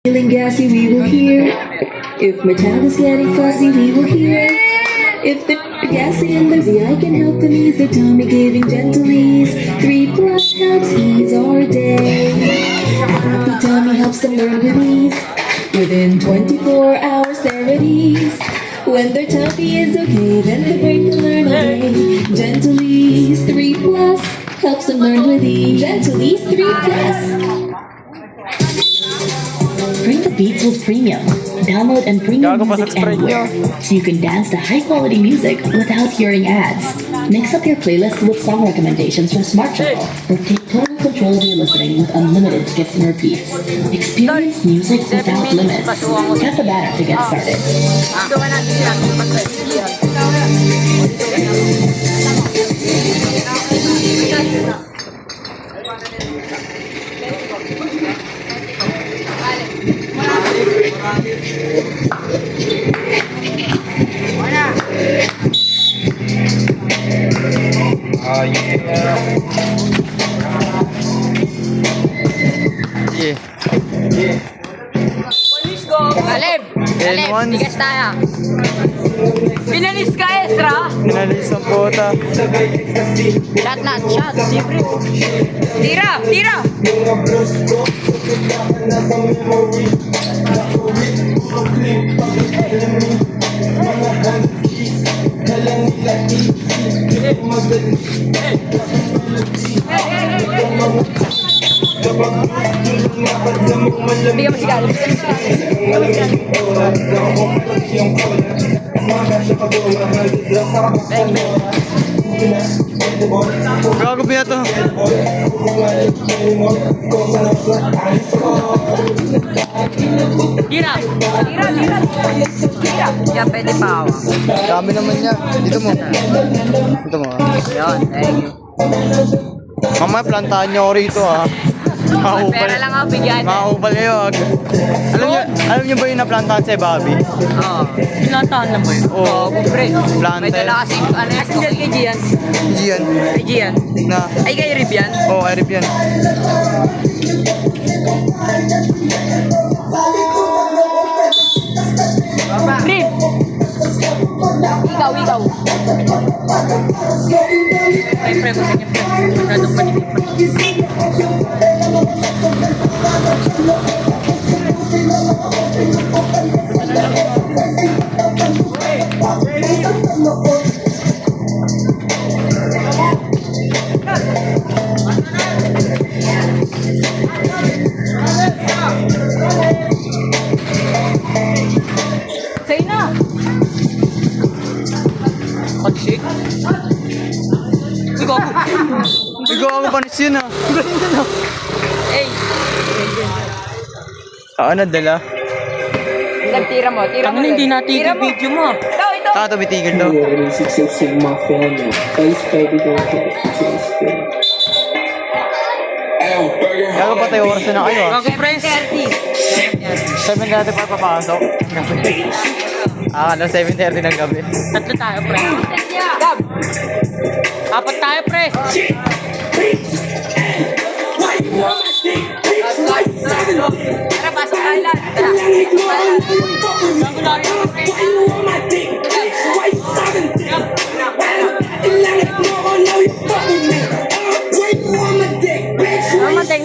feeling gassy, we will hear. If my child is getting fussy, we will hear. If they're gassy and lazy, I can help them ease their tummy, giving gentle ease. 3 plus helps ease our day. Happy tummy helps them learn with ease. Within 24 hours, they're at ease. When their tummy is okay, then the brain can learn all day. Gentle ease 3 plus helps them learn with ease. Gentle ease 3 plus. Bring the beats with Premium. Download and premium music anywhere, so you can dance to high-quality music without hearing ads. Mix up your playlist with song recommendations from Smart Shuffle, or take total control of your listening with unlimited skips and repeats. Experience music without limits. Get the banner to get started. Aleb! Aleb, bigas tayo. Pinalis ka, Ezra! Pinalis ang puta. Shot na, shot. Libre. Tira! Tira! Bigyan mo si Galo. Bigyan mo si Gago ba ito? Tira! Tira! Tira! Tira! Yan, pwede pa ako. Dami naman niya. Dito mo. Dito mo. Yun, thank you. Mamaya plantahan niyo ako rito ha. May pera lang ako, bigyan. Makakupal kayo. Alam niyo ba yung naplantahan sa Bobby? Oo. Pinantahan lang ba yun? Oo. Pre. Planter. May dala kasi, ano yan? Kay Gian. Gian. Kay Gian. Na. Ay, kay Rib yan? Oo, I rip yan. Rib! Ikaw, ikaw. Ay, pre, kung ganyan, pre. Masyadong panigin, pre. Sa'yo na! Pag-shake? Ikaw! Ikaw ako panis yun ha. Hey! Saan nadala? Tira mo, tira mo. Hindi natin yung video mo. Ito, ito! Saka tumitigil daw. Six Sigma family. Face baby don't care. Gago pa tayo oras na kayo ha. Gago, friends. 7 natin pa papasok. Ano, 7:30 ng gabi. Tatlo tayo, pre. Gab! 4 tayo, pre.